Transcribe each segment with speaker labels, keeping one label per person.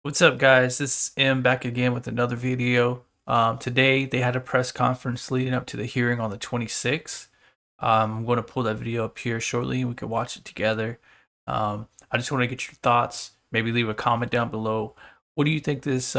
Speaker 1: What's up, guys? This is M back again with another video. Today, they had a press conference leading up to the hearing on the 26th. I'm going to pull that video up here shortly and we can watch it together. I just want to get your thoughts. Maybe leave a comment down below. What do you think this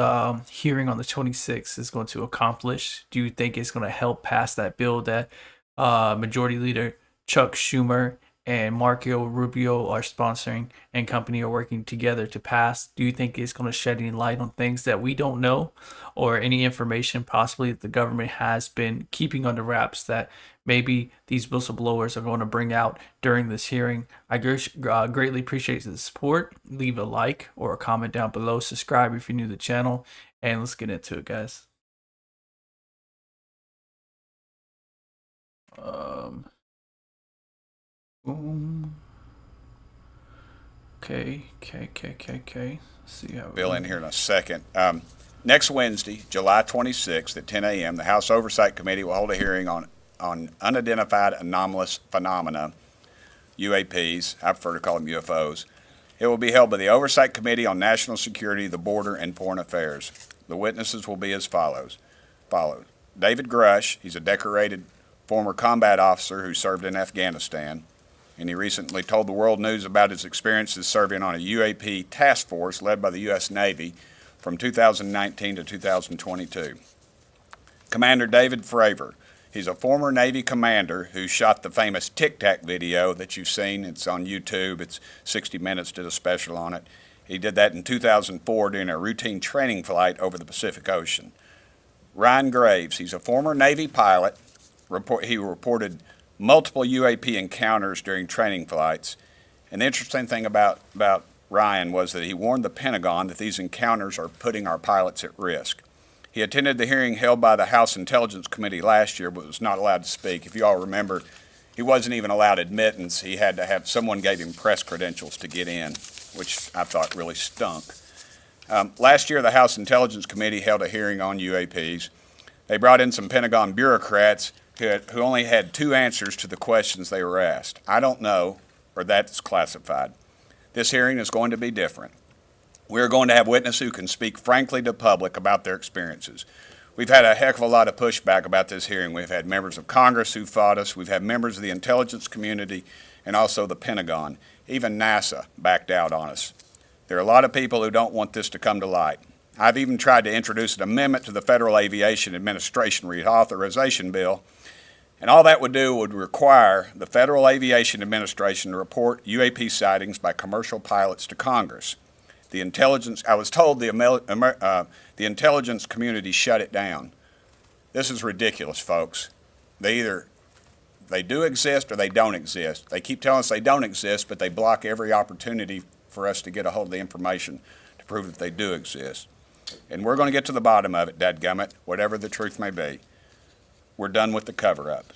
Speaker 1: hearing on the 26th is going to accomplish? Do you think it's going to help pass that bill that Majority Leader Chuck Schumer and Marco Rubio are sponsoring and company are working together to pass? Do you think it's going to shed any light on things that we don't know, or any information possibly that the government has been keeping under wraps that maybe these whistleblowers are going to bring out during this hearing? I greatly appreciate the support. Leave a like or a comment down below. Subscribe if you're new to the channel, and let's get into it, guys. Boom. Okay. Let's see how
Speaker 2: Bill in here in a second. Next Wednesday, July 26th at 10 a.m., the House Oversight Committee will hold a hearing on unidentified anomalous phenomena, UAPs. I prefer to call them UFOs. It will be held by the Oversight Committee on National Security, the Border, and Foreign Affairs. The witnesses will be as follows. David Grush, he's a decorated former combat officer who served in Afghanistan, and he recently told the world news about his experiences serving on a UAP task force led by the U.S. Navy from 2019 to 2022. Commander David Fravor, he's a former Navy commander who shot the famous Tic Tac video that you've seen. It's on YouTube. It's 60 Minutes did a special on it. He did that in 2004 during a routine training flight over the Pacific Ocean. Ryan Graves, he's a former Navy pilot. He reported multiple UAP encounters during training flights. And the interesting thing about Ryan was that he warned the Pentagon that these encounters are putting our pilots at risk. He attended the hearing held by the House Intelligence Committee last year, but was not allowed to speak. If you all remember, he wasn't even allowed admittance. He had to have someone gave him press credentials to get in, which I thought really stunk. Last year, the House Intelligence Committee held a hearing on UAPs. They brought in some Pentagon bureaucrats who only had two answers to the questions they were asked. I don't know, or that's classified. This hearing is going to be different. We are going to have witnesses who can speak frankly to the public about their experiences. We've had a heck of a lot of pushback about this hearing. We've had members of Congress who fought us. We've had members of the intelligence community and also the Pentagon. Even NASA backed out on us. There are a lot of people who don't want this to come to light. I've even tried to introduce an amendment to the Federal Aviation Administration Reauthorization Bill, and all that would do would require the Federal Aviation Administration to report UAP sightings by commercial pilots to Congress. I was told the intelligence community shut it down. This is ridiculous, folks. They do exist or they don't exist. They keep telling us they don't exist, but they block every opportunity for us to get a hold of the information to prove that they do exist. And we're going to get to the bottom of it, dadgummit, whatever the truth may be. We're done with the cover-up.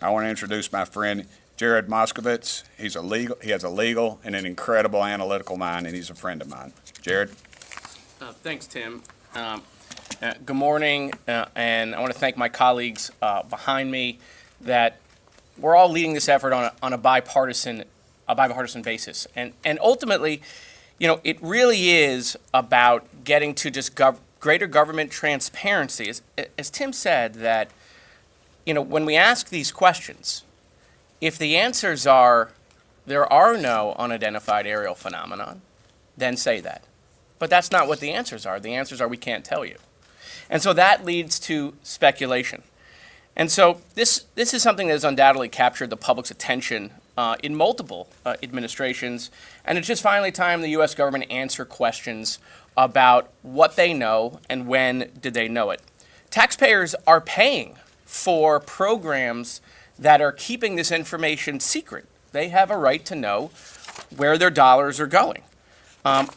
Speaker 2: I want to introduce my friend Jared Moskowitz. He has a legal and an incredible analytical mind, and he's a friend of mine. Jared?
Speaker 3: Thanks, Tim. Good morning, and I want to thank my colleagues behind me that we're all leading this effort on a bipartisan basis. And ultimately, you know, it really is about getting to just greater government transparency. As Tim said, that, you know, when we ask these questions, if the answers are there are no unidentified aerial phenomenon, then say that. But that's not what the answers are. The answers are we can't tell you. And so that leads to speculation. And so this is something that has undoubtedly captured the public's attention in multiple administrations, and it's just finally time the U.S. government answer questions about what they know and when did they know it. Taxpayers are paying for programs that are keeping this information secret. They have a right to know where their dollars are going. And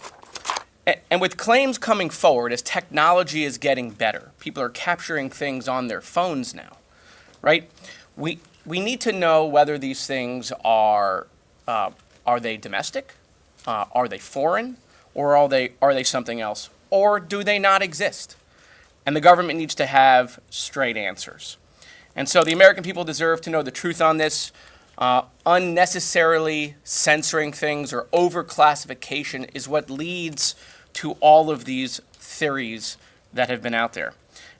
Speaker 3: with claims coming forward, as technology is getting better, people are capturing things on their phones now, right? We need to know whether these things are they domestic, are they foreign, or are they something else, or do they not exist? And the government needs to have straight answers. And so the American people deserve to know the truth on this. Unnecessarily censoring things or overclassification is what leads to all of these theories that have been out there.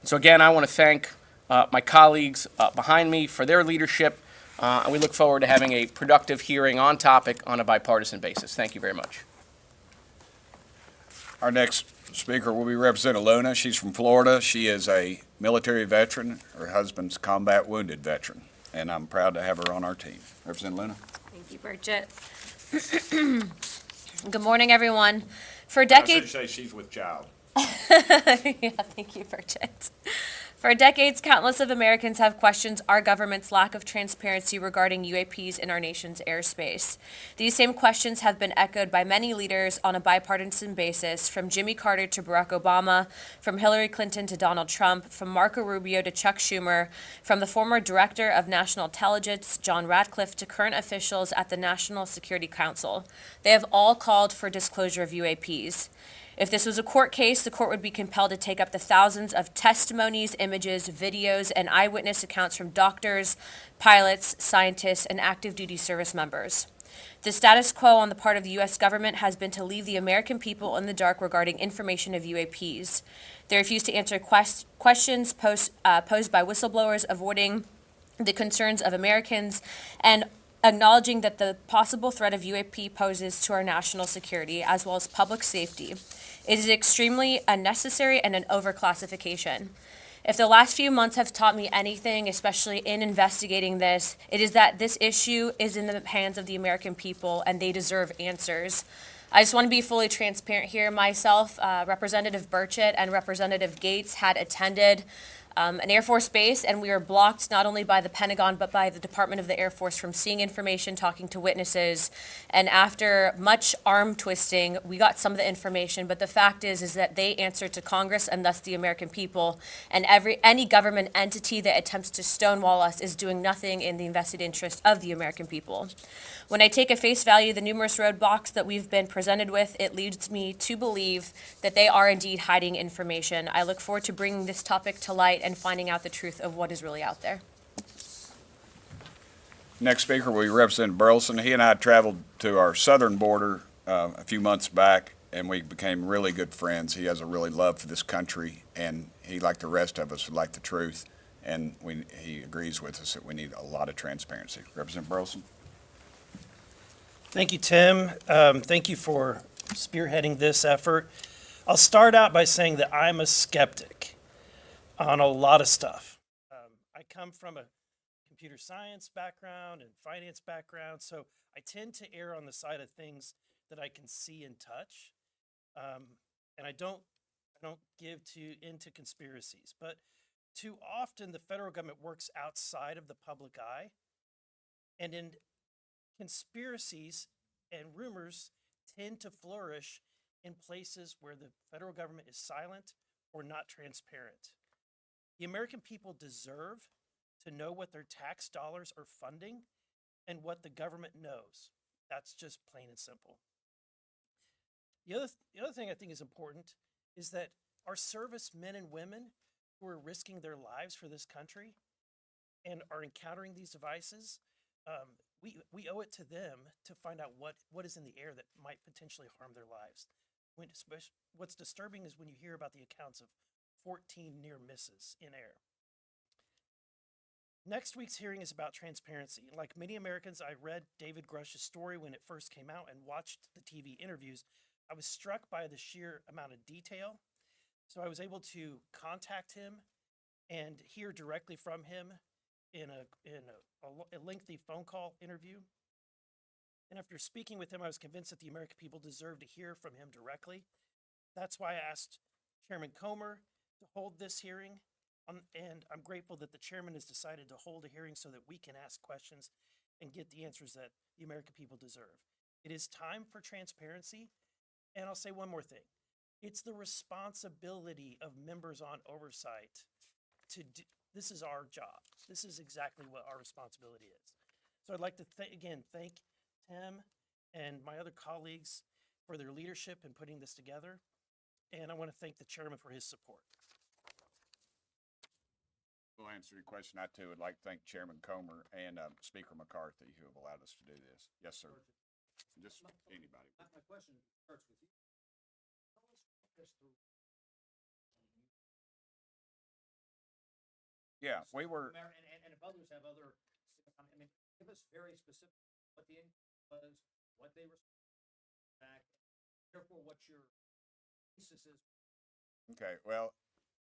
Speaker 3: So again, I want to thank my colleagues behind me for their leadership, and we look forward to having a productive hearing on topic on a bipartisan basis. Thank you very much.
Speaker 2: Our next speaker will be Representative Luna. She's from Florida. She is a military veteran. Her husband's combat wounded veteran, and I'm proud to have her on our team. Representative Luna.
Speaker 4: Thank you, Burchett. Good morning, everyone. For
Speaker 2: I
Speaker 4: decades,
Speaker 2: should say she's with child.
Speaker 4: yeah, thank you, Burchett. For decades, countless of Americans have questioned our government's lack of transparency regarding UAPs in our nation's airspace. These same questions have been echoed by many leaders on a bipartisan basis, from Jimmy Carter to Barack Obama, from Hillary Clinton to Donald Trump, from Marco Rubio to Chuck Schumer, from the former Director of National Intelligence, John Ratcliffe, to current officials at the National Security Council. They have all called for disclosure of UAPs. If this was a court case, the court would be compelled to take up the thousands of testimonies, images, videos, and eyewitness accounts from doctors, pilots, scientists, and active duty service members. The status quo on the part of the U.S. government has been to leave the American people in the dark regarding information of UAPs. They refuse to answer questions posed by whistleblowers, avoiding the concerns of Americans, and acknowledging that the possible threat of UAP poses to our national security as well as public safety. It is extremely unnecessary and an overclassification. If the last few months have taught me anything, especially in investigating this, it is that this issue is in the hands of the American people and they deserve answers. I just want to be fully transparent here. Myself, Representative Berchett, and Representative Gates had attended an Air Force base, and we were blocked not only by the Pentagon but by the Department of the Air Force from seeing information, talking to witnesses. And after much arm twisting, we got some of the information. But the fact is that they answer to Congress and thus the American people. And any government entity that attempts to stonewall us is doing nothing in the invested interest of the American people. When I take at face value the numerous roadblocks that we've been presented with, it leads me to believe that they are indeed hiding information. I look forward to bringing this topic to light and finding out the truth of what is really out there.
Speaker 2: Next speaker will be Representative Burleson. He and I traveled to our southern border a few months back, and we became really good friends. He has a really love for this country, and he, like the rest of us, would like the truth. And he agrees with us that we need a lot of transparency. Representative Burleson.
Speaker 5: Thank you, Tim. Thank you for spearheading this effort. I'll start out by saying that I'm a skeptic on a lot of stuff. I come from a computer science background and finance background, so I tend to err on the side of things that I can see and touch. And I don't give into conspiracies. But too often the federal government works outside of the public eye, and in conspiracies and rumors tend to flourish in places where the federal government is silent or not transparent. The American people deserve to know what their tax dollars are funding and what the government knows. That's just plain and simple. The other thing I think is important is that our servicemen and women who are risking their lives for this country and are encountering these devices, we owe it to them to find out what is in the air that might potentially harm their lives. What's disturbing is when you hear about the accounts of 14 near misses in air. Next week's hearing is about transparency. Like many Americans, I read David Grush's story when it first came out and watched the TV interviews. I was struck by the sheer amount of detail. So I was able to contact him and hear directly from him in a lengthy phone call interview. And after speaking with him, I was convinced that the American people deserve to hear from him directly. That's why I asked Chairman Comer to hold this hearing. And I'm grateful that the chairman has decided to hold a hearing so that we can ask questions and get the answers that the American people deserve. It is time for transparency. And I'll say one more thing. It's the responsibility of members on oversight to do. This is our job. This is exactly what our responsibility is. So I'd like to again thank Tim and my other colleagues for their leadership in putting this together. And I want to thank the chairman for his support.
Speaker 2: We'll answer your question. I too would like to thank Chairman Comer and Speaker McCarthy who have allowed us to do this. Yes, sir. Just anybody.
Speaker 6: My question starts with you. us through.
Speaker 2: Yeah, we were,
Speaker 6: And if others have other, I mean, give us very specific what the income was, what they were back, therefore what your thesis is.
Speaker 2: okay, well,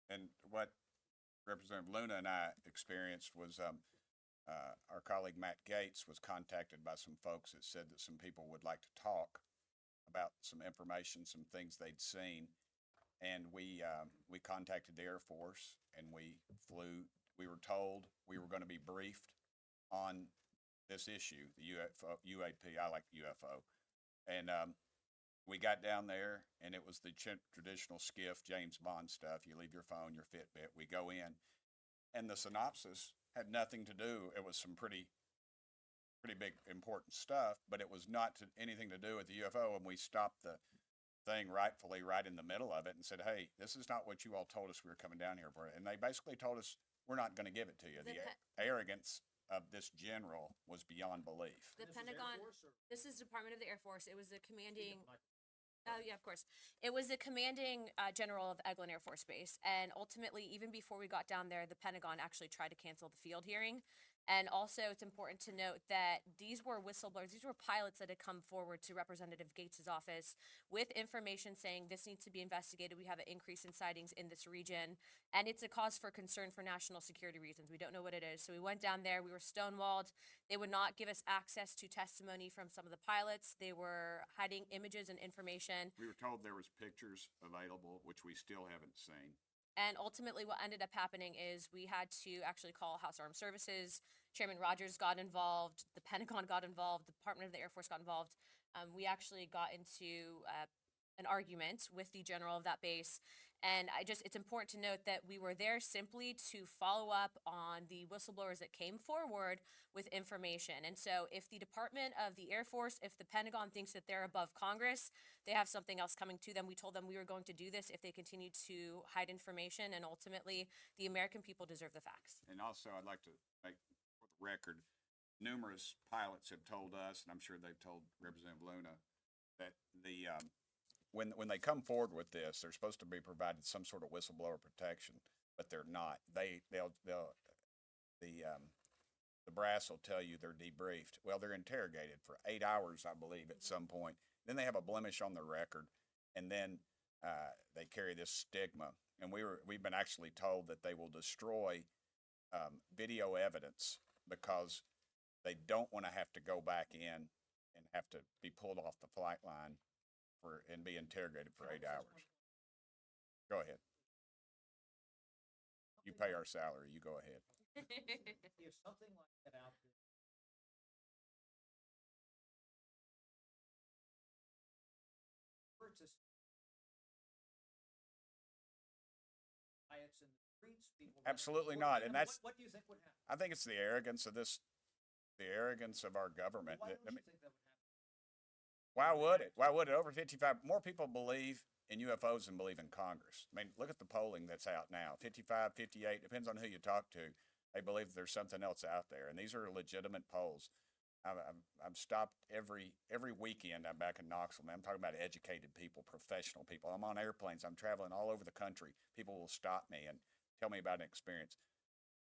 Speaker 2: and what Representative Luna and I experienced was, our colleague Matt Gates was contacted by some folks that said that some people would like to talk about some information, some things they'd seen. And we contacted the Air Force and we flew. We were told we were going to be briefed on this issue, the UFO, UAP. I like UFO. And we got down there and it was the traditional skiff, James Bond stuff. You leave your phone, your Fitbit. We go in and the synopsis had nothing to do. It was some pretty big, important stuff, but it was not anything to do with the UFO. And we stopped the thing rightfully right in the middle of it and said, hey, this is not what you all told us we were coming down here for. And they basically told us, we're not going to give it to you. The arrogance of this general was beyond belief.
Speaker 4: The
Speaker 6: This is Air
Speaker 4: Pentagon,
Speaker 6: Force or-
Speaker 4: this is Department of the Air Force. It was the commanding, oh yeah, of course. It was the commanding general of Eglin Air Force Base. And ultimately, even before we got down there, the Pentagon actually tried to cancel the field hearing. And also, it's important to note that these were whistleblowers. These were pilots that had come forward to Representative Gates's office with information saying this needs to be investigated. We have an increase in sightings in this region, and it's a cause for concern for national security reasons. We don't know what it is. So we went down there. We were stonewalled. They would not give us access to testimony from some of the pilots. They were hiding images and information.
Speaker 2: We were told there was pictures available, which we still haven't seen.
Speaker 4: And ultimately, what ended up happening is we had to actually call House Armed Services. Chairman Rogers got involved. The Pentagon got involved. The Department of the Air Force got involved. We actually got into an argument with the general of that base. And it's important to note that we were there simply to follow up on the whistleblowers that came forward with information. And so if the Department of the Air Force, if the Pentagon thinks that they're above Congress, they have something else coming to them. We told them we were going to do this if they continued to hide information. And ultimately, the American people deserve the facts.
Speaker 2: And also, I'd like to make for the record, numerous pilots have told us, and I'm sure they've told Representative Luna, that when they come forward with this, they're supposed to be provided some sort of whistleblower protection, but they're not. The brass will tell you they're debriefed. Well, they're interrogated for 8 hours, I believe, at some point. Then they have a blemish on their record, and then they carry this stigma. And we've been actually told that they will destroy video evidence because they don't want to have to go back in and have to be pulled off the flight line and be interrogated for 8 hours. Go ahead. You pay our salary. You go ahead.
Speaker 6: If something like that out there. Purchase. Riots in the streets, people.
Speaker 2: Absolutely not, and that's-
Speaker 6: What do you think would happen?
Speaker 2: I think it's the arrogance of the arrogance of our government.
Speaker 6: Why
Speaker 2: I
Speaker 6: don't you
Speaker 2: mean,
Speaker 6: think that would happen?
Speaker 2: why would it? Why would it? Over 55, more people believe in UFOs than believe in Congress. I mean, look at the polling that's out now. 55, 58, depends on who you talk to. They believe that there's something else out there, and these are legitimate polls. I'm stopped every weekend. I'm back in Knoxville. Man, I'm talking about educated people, professional people. I'm on airplanes. I'm traveling all over the country. People will stop me and tell me about an experience.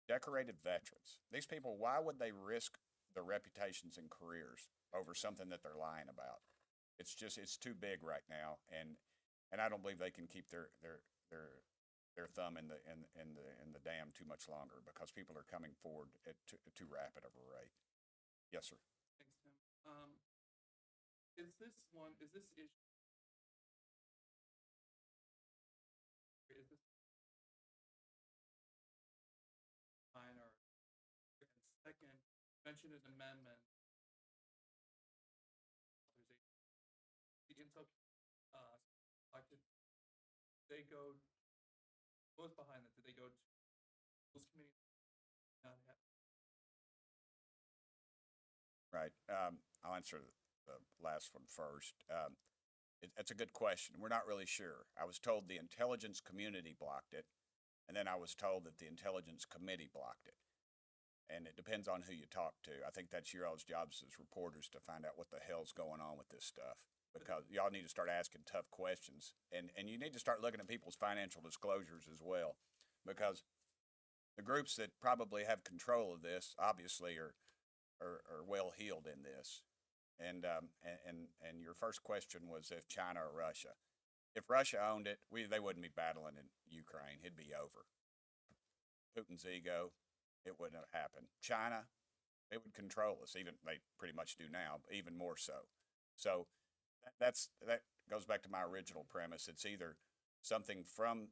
Speaker 2: Decorated veterans. These people, why would they risk their reputations and careers over something that they're lying about? It's too big right now, and I don't believe they can keep their thumb in the dam too much longer because people are coming forward at too rapid of a rate. Yes, sir.
Speaker 7: Thanks, Tim. Is this issue, is this fine or, and second, mentioned an amendment. Authorization. The intel, did they go, what was behind that? Did they go to schools committee? No, they have.
Speaker 2: Right. I'll answer the last one first. It's a good question. We're not really sure. I was told the intelligence community blocked it, and then I was told that the intelligence committee blocked it. And it depends on who you talk to. I think that's your all's jobs as reporters to find out what the hell's going on with this stuff. because y'all need to start asking tough questions. And you need to start looking at people's financial disclosures as well, because the groups that probably have control of this obviously are well heeled in this. And your first question was if China or Russia. If Russia owned it, they wouldn't be battling in Ukraine. It'd be over. Putin's ego, it wouldn't have happened. China, they would control us. Even they pretty much do now, but even more so. So that goes back to my original premise. It's either something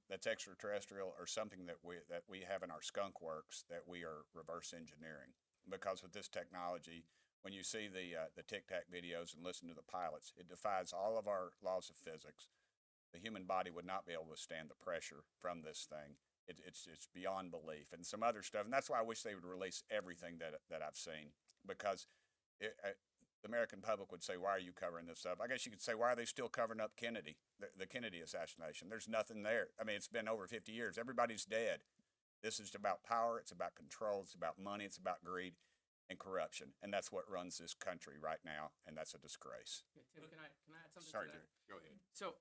Speaker 2: that's extraterrestrial or something that we have in our skunk works that we are reverse engineering. Because with this technology, when you see the Tic Tac videos and listen to the pilots, it defies all of our laws of physics. The human body would not be able to withstand the pressure from this thing. It's beyond belief, and some other stuff. And that's why I wish they would release everything that I've seen, because the American public would say, why are you covering this up? I guess you could say, why are they still covering up Kennedy, the Kennedy assassination? There's nothing there. I mean, it's been over 50 years. Everybody's dead. This is about power. It's about control. It's about money. It's about greed and corruption. And that's what runs this country right now. And that's a disgrace.
Speaker 3: Yeah, Tim, can I add something
Speaker 2: Sorry,
Speaker 3: to that?
Speaker 2: Jerry. Go ahead.
Speaker 3: So,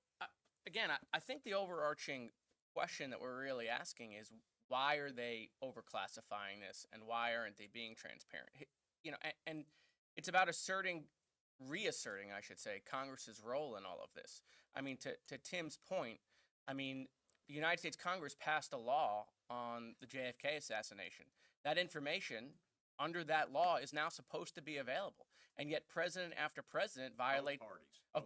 Speaker 3: again, I think the overarching question that we're really asking is, why are they overclassifying this, and why aren't they being transparent? And it's about reasserting, I should say, Congress's role in all of this. I mean, to Tim's point, I mean, the United States Congress passed a law on the JFK assassination. That information under that law is now supposed to be available, and yet president after president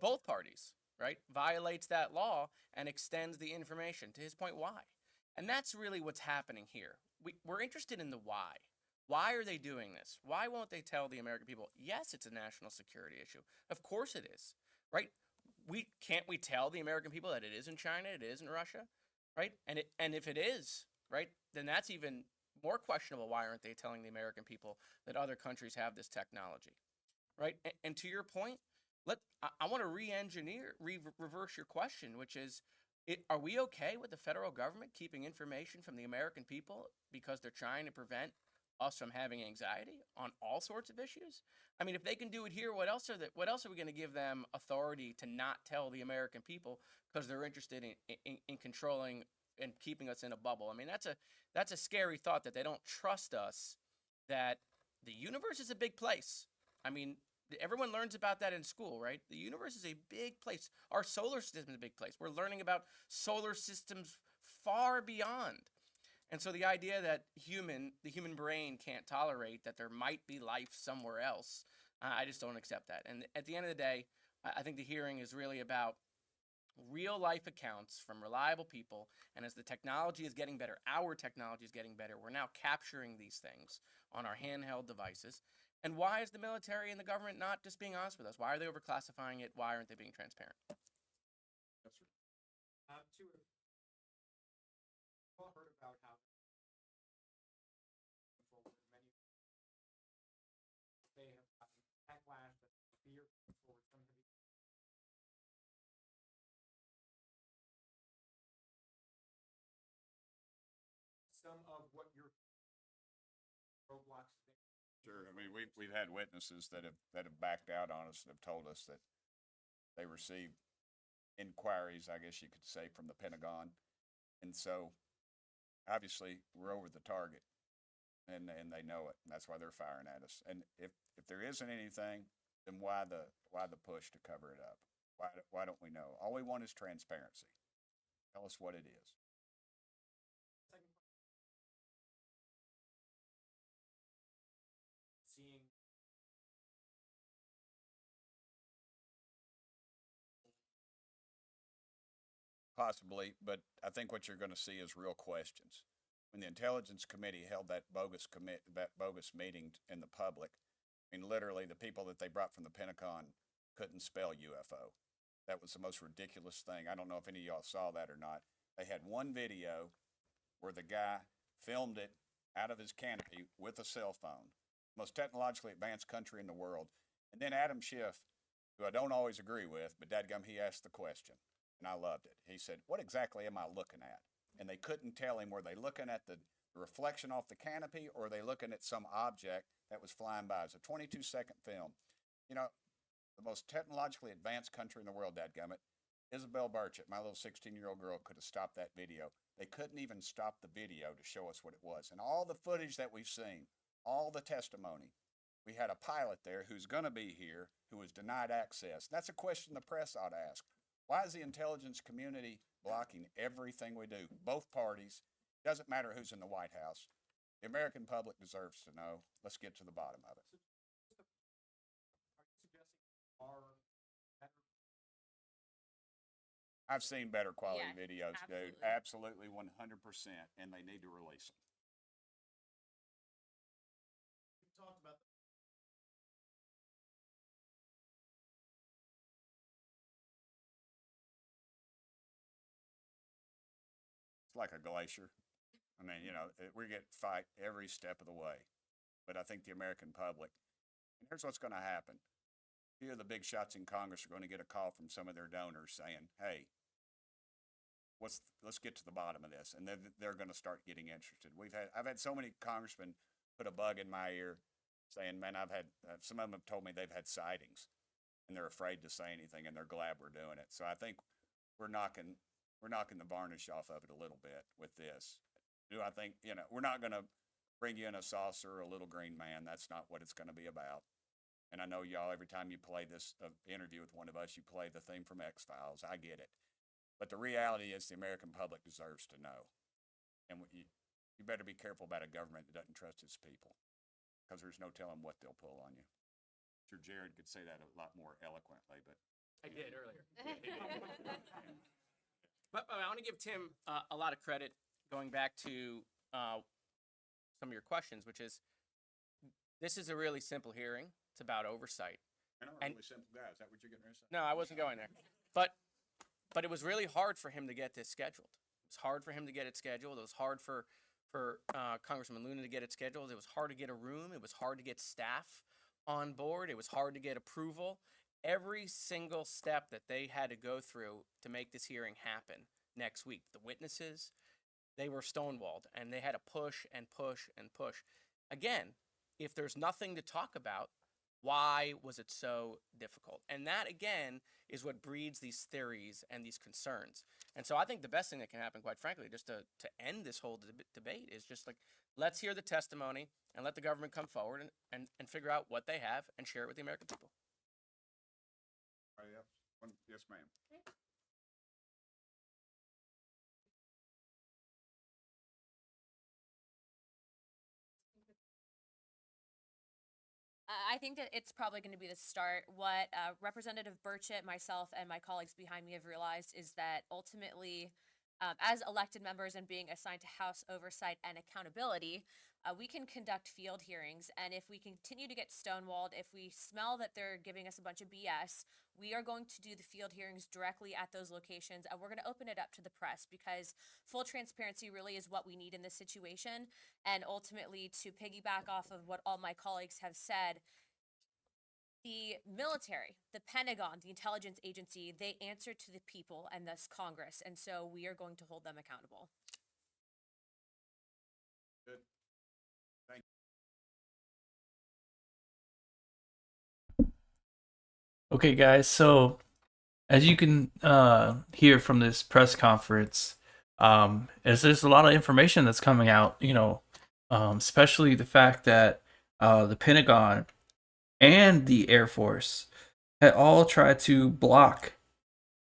Speaker 3: both parties, right, violates that law and extends the information. To his point, why? And that's really what's happening here. We're interested in the why. Why are they doing this? Why won't they tell the American people, yes, it's a national security issue? Of course it is, right? Can't we tell the American people that it is in China, it is in Russia, right? And if it is, right, then that's even more questionable. Why aren't they telling the American people that other countries have this technology, right? And to your point, I want to reverse your question, which is, are we okay with the federal government keeping information from the American people because they're trying to prevent us from having anxiety on all sorts of issues? I mean, if they can do it here, what else are we going to give them authority to not tell the American people because they're interested in controlling and keeping us in a bubble? I mean, that's a scary thought, that they don't trust us, that the universe is a big place. I mean, everyone learns about that in school, right? The universe is a big place. Our solar system is a big place. We're learning about solar systems far beyond. And so the idea that the human brain can't tolerate that there might be life somewhere else, I just don't accept that. And at the end of the day, I think the hearing is really about real life accounts from reliable people. And as the technology is getting better, our technology is getting better, we're now capturing these things on our handheld devices. And why is the military and the government not just being honest with us? Why are they overclassifying it? Why aren't they being transparent?
Speaker 2: Yes, sir.
Speaker 6: We've all heard about how many they have gotten backlash, that fear forward some of the some of what your roadblocks today.
Speaker 2: Sure. I mean, we've had witnesses that have backed out on us and have told us that they received inquiries, I guess you could say, from the Pentagon. And so obviously we're over the target, and they know it. And that's why they're firing at us. And if there isn't anything, then why the push to cover it up? Why don't we know? All we want is transparency. Tell us what it is.
Speaker 6: Second part. Seeing
Speaker 2: Possibly, but I think what you're going to see is real questions. When the Intelligence Committee held that bogus meeting in the public, I mean, literally the people that they brought from the Pentagon couldn't spell UFO. That was the most ridiculous thing. I don't know if any of y'all saw that or not. They had one video where the guy filmed it out of his canopy with a cell phone. Most technologically advanced country in the world. And then Adam Schiff, who I don't always agree with, but dadgum, he asked the question. And I loved it. He said, what exactly am I looking at? And they couldn't tell him, were they looking at the reflection off the canopy, or are they looking at some object that was flying by? It's a 22-second film. You know, the most technologically advanced country in the world, dadgummit. Isabel Burchett, my little 16-year-old girl, could have stopped that video. They couldn't even stop the video to show us what it was. And all the footage that we've seen, all the testimony, we had a pilot there who's going to be here who was denied access. That's a question the press ought to ask. Why is the intelligence community blocking everything we do? Both parties. Doesn't matter who's in the White House. The American public deserves to know. Let's get to the bottom of it.
Speaker 6: Are you suggesting are better?
Speaker 2: I've seen better quality
Speaker 4: Yeah,
Speaker 2: videos, dude. Absolutely 100%, and they need to release them.
Speaker 6: We talked about
Speaker 2: It's like a glacier. I mean, you know, we get fight every step of the way. But I think the American public, and here's what's going to happen. A few of the big shots in Congress are going to get a call from some of their donors saying, hey, let's get to the bottom of this. And they're going to start getting interested. I've had so many congressmen put a bug in my ear saying, man, I've had, some of them have told me they've had sightings and they're afraid to say anything and they're glad we're doing it. So I think we're knocking the varnish off of it a little bit with this. Do I think, you know, we're not going to bring you in a saucer or a little green man. That's not what it's going to be about. And I know y'all, every time you play this interview with one of us, you play the theme from X-Files. I get it. But the reality is the American public deserves to know. And you better be careful about a government that doesn't trust its people, because there's no telling what they'll pull on you. I'm sure Jared could say that a lot more eloquently, but
Speaker 3: I did earlier. But I want to give Tim a lot of credit going back to some of your questions, which is, this is a really simple hearing. It's about oversight.
Speaker 2: I know I'm a really simple guy. Is that what you're getting ready to say?
Speaker 3: No, I wasn't going there. But it was really hard for him to get this scheduled. It was hard for him to get it scheduled. It was hard for Congressman Luna to get it scheduled. It was hard to get a room. It was hard to get staff on board. It was hard to get approval. Every single step that they had to go through to make this hearing happen next week, the witnesses, they were stonewalled, and they had to push and push and push. Again, if there's nothing to talk about, why was it so difficult? And that, again, is what breeds these theories and these concerns. And so I think the best thing that can happen, quite frankly, just to end this whole debate is just like, let's hear the testimony and let the government come forward and figure out what they have and share it with the American people.
Speaker 2: Yes, ma'am.
Speaker 4: I think that it's probably going to be the start. What Representative Burchett, myself, and my colleagues behind me have realized is that ultimately, as elected members and being assigned to House oversight and accountability, we can conduct field hearings. And if we continue to get stonewalled, if we smell that they're giving us a bunch of BS, we are going to do the field hearings directly at those locations. And we're going to open it up to the press, because full transparency really is what we need in this situation. And ultimately, to piggyback off of what all my colleagues have said, the military, the Pentagon, the intelligence agency, they answer to the people and thus Congress. And so we are going to hold them accountable.
Speaker 2: Good. Thank you.
Speaker 1: Okay, guys. So as you can hear from this press conference, there's a lot of information that's coming out. You know, especially the fact that the Pentagon and the Air Force had all tried to block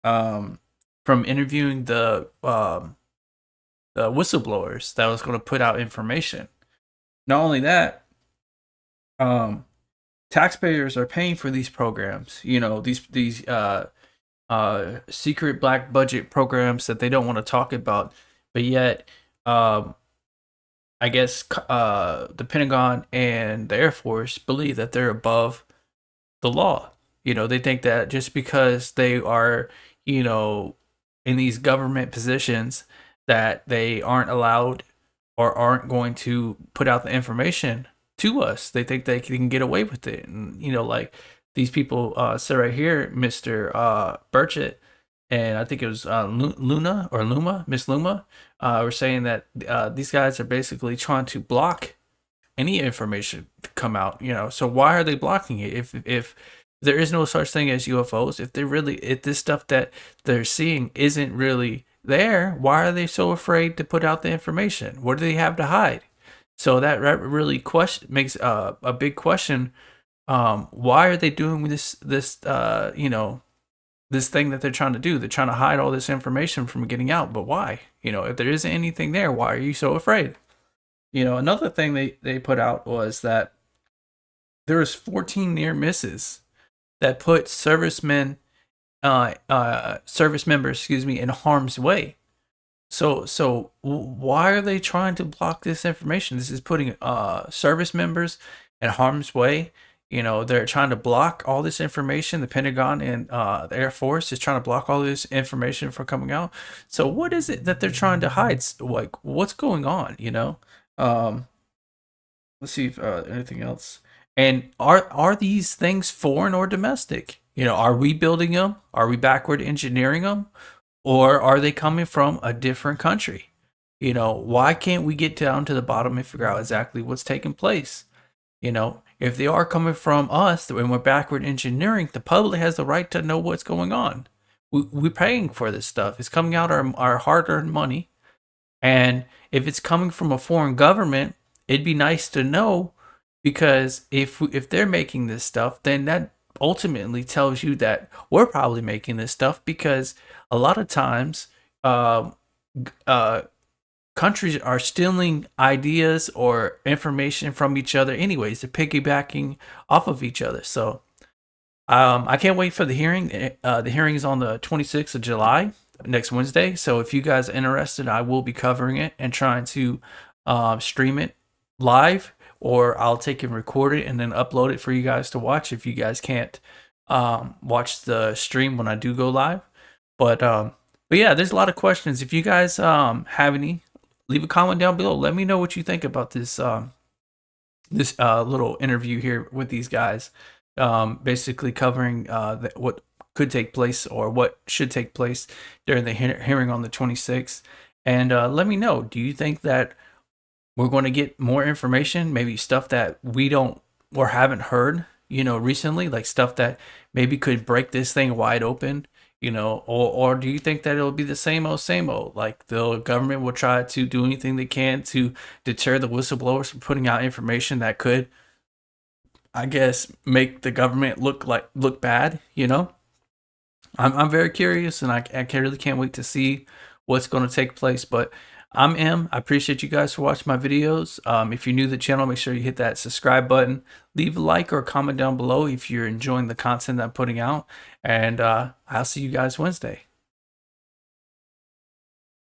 Speaker 1: from interviewing the whistleblowers that was going to put out information. Not only that, taxpayers are paying for these programs. You know, these secret black budget programs that they don't want to talk about, but yet I guess the Pentagon and the Air Force believe that they're above the law. You know, they think that just because they are, you know, in these government positions, that they aren't allowed or aren't going to put out the information to us. They think they can get away with it. And, you know, like these people said right here, Mr. Burchett, and I think it was Miss Luma, were saying that these guys are basically trying to block any information to come out. You know, so why are they blocking it? If There is no such thing as UFOs. If this stuff that they're seeing isn't really there, why are they so afraid to put out the information? What do they have to hide? So that really makes a big question. Why are they doing this thing that they're trying to do? They're trying to hide all this information from getting out, but why? If there isn't anything there, why are you so afraid? Another thing they put out was that there was 14 near misses that put service members, in harm's way. So why are they trying to block this information? This is putting service members in harm's way. They're trying to block all this information. The Pentagon and the Air Force is trying to block all this information from coming out. So what is it that they're trying to hide? Like, what's going on? Let's see if anything else. And are these things foreign or domestic? Are we building them? Are we backward engineering them? Or are they coming from a different country? Why can't we get down to the bottom and figure out exactly what's taking place? If they are coming from us and we're backward engineering, the public has the right to know what's going on. We're paying for this stuff. It's coming out our hard-earned money. And if it's coming from a foreign government, it'd be nice to know, because if they're making this stuff, then that ultimately tells you that we're probably making this stuff, because a lot of times countries are stealing ideas or information from each other anyways. They're piggybacking off of each other. So I can't wait for the hearing. The hearing is on the 26th of July, next Wednesday. So if you guys are interested, I will be covering it and trying to stream it live, or I'll take and record it and then upload it for you guys to watch if you guys can't watch the stream when I do go live. But yeah, there's a lot of questions. If you guys have any, leave a comment down below. Let me know what you think about this little interview here with these guys, basically covering what could take place or what should take place during the hearing on the 26th. And let me know, do you think that we're going to get more information, maybe stuff that we don't or haven't heard, recently, like stuff that maybe could break this thing wide open, or do you think that it'll be the same old, like the government will try to do anything they can to deter the whistleblowers from putting out information that could, I guess, make the government look bad? I'm very curious, and I really can't wait to see what's going to take place. But I'm M. I appreciate you guys for watching my videos. If you're new to the channel, make sure you hit that subscribe button. Leave a like or a comment down below if you're enjoying the content that I'm putting out. And I'll see you guys Wednesday.